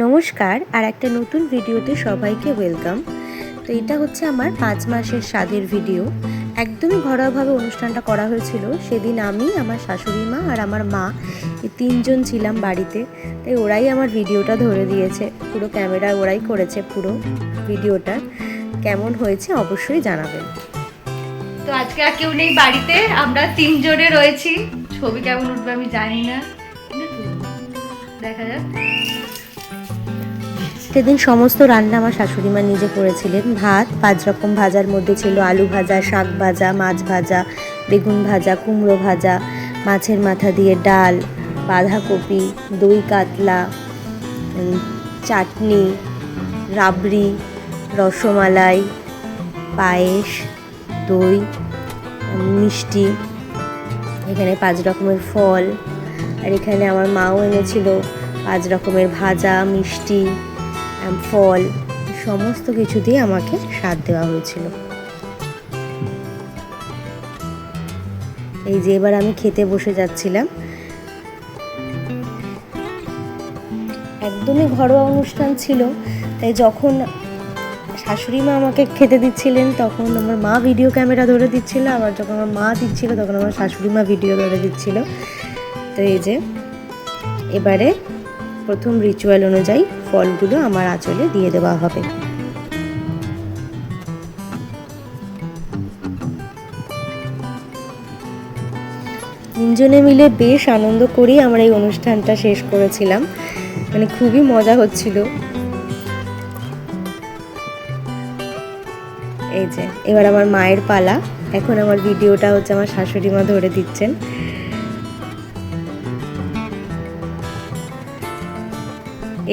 নমস্কার, আর একটা নতুন ভিডিওতে সবাইকে ওয়েলকাম। তো এটা হচ্ছে আমার 5 মাসের স্বাদের ভিডিও। একদমই ঘরোয়াভাবে অনুষ্ঠানটা করা হয়েছিল। সেদিন আমি, আমার শাশুড়ি মা আর আমার মা এই 3 জন ছিলাম বাড়িতে। তাই ওরাই আমার ভিডিওটা ধরে দিয়েছে, পুরো ক্যামেরা ওরাই করেছে। পুরো ভিডিওটা কেমন হয়েছে অবশ্যই জানাবেন। তো আজকে আর কেউ নেই বাড়িতে, আমরা 3 জনে রয়েছি। ছবি কেমন উঠবে আমি জানি না, দেখা যাক। সেদিন সমস্ত রান্না আমার শাশুড়ি মা নিজে করেছিলেন। ভাত 5 রকম ভাজার মধ্যে ছিল আলু ভাজা, শাক ভাজা, মাছ ভাজা, বেগুন ভাজা, কুমড়ো ভাজা, মাছের মাথা দিয়ে ডাল, বাঁধাকপি, দই কাতলা, চাটনি, রাবড়ি, রসমালাই, পায়েস, দই, মিষ্টি, এখানে 5 রকমের ফল, আর এখানে আমার মাও এনেছিল 5 রকমের ভাজা, মিষ্টি, ফল, সমস্ত কিছু দিয়ে আমাকে স্বাদ দেওয়া হয়েছিল। এই যে এবার আমি খেতে বসে যাচ্ছিলাম। একদমই ঘরোয়া অনুষ্ঠান ছিল, তাই যখন শাশুড়ি মা আমাকে খেতে দিচ্ছিলেন তখন আমার মা ভিডিও ক্যামেরা ধরে দিচ্ছিল, আবার যখন আমার মা দিচ্ছিল তখন আমার শাশুড়ি মা ভিডিও ধরে দিচ্ছিল। তো এই যে এবারে প্রথম রিচুয়াল অনুযায়ী ফলগুলো আমার আঁচলে দিয়ে দেওয়া হবে। তিনজনে মিলে বেশ আনন্দ করেই আমরা এই অনুষ্ঠানটা শেষ করেছিলাম, মানে খুবই মজা হচ্ছিল। এই যে এবার আমার মায়ের পালা। এখন আমার ভিডিওটা হচ্ছে আমার শাশুড়ি মা ধরে দিচ্ছেন।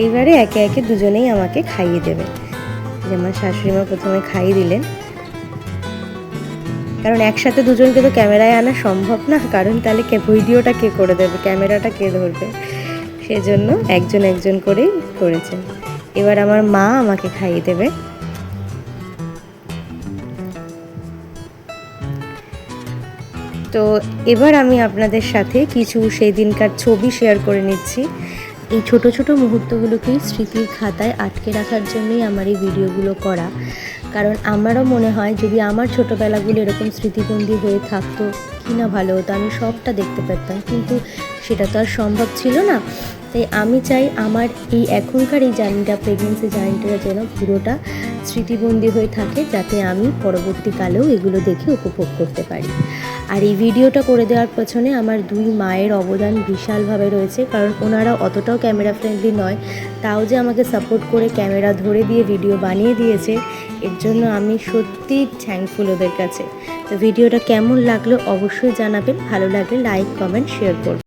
এইবারে একে একে দুজনেই আমাকে খাইয়ে দেবে। যে আমার শাশুড়ি মা প্রথমে খাইয়ে দিলেন, কারণ একসাথে দুজনকে তো ক্যামেরায় আনা সম্ভব না, কারণ তাহলে ভিডিওটা কে করে দেবে, ক্যামেরাটা কে ধরবে, সেজন্য একজন একজন করেই করেছেন। এবার আমার মা আমাকে খাইয়ে দেবে। তো এবার আমি আপনাদের সাথে কিছু সেই দিনকার ছবি শেয়ার করে নিচ্ছি। এই ছোট ছোট মুহূর্তগুলোকেই স্মৃতির খাতায় আটকে রাখার জন্যই আমার এই ভিডিওগুলো করা। কারণ আমারও মনে হয় যদি আমার ছোটোবেলাগুলো এরকম স্মৃতিবন্দী হয়ে থাকতো কি না ভালো হতো, আমি সবটা দেখতে পারতাম, কিন্তু সেটা তো আর সম্ভব ছিল না। তাই আমি চাই আমার এই এখনকার এই জার্নিটা, প্রেগনেন্সি জার্নিটা যেন পুরোটা স্মৃতিবন্দী হয়ে থাকে, যাতে আমি পরবর্তীকালেও এগুলো দেখে উপভোগ করতে পারি। আর এই ভিডিওটা করে দেওয়ার পেছনে আমার 2 মায়ের অবদান বিশালভাবে রয়েছে, কারণ ওনারা অতটাও ক্যামেরা ফ্রেন্ডলি নয়, তাও যে আমাকে সাপোর্ট করে ক্যামেরা ধরে দিয়ে ভিডিও বানিয়ে দিয়েছে, এর জন্য আমি সত্যি থ্যাঙ্কফুল ওদের কাছে। তো ভিডিওটা কেমন লাগলো অবশ্যই জানাবেন, ভালো লাগলে লাইক, কমেন্ট, শেয়ার করবেন।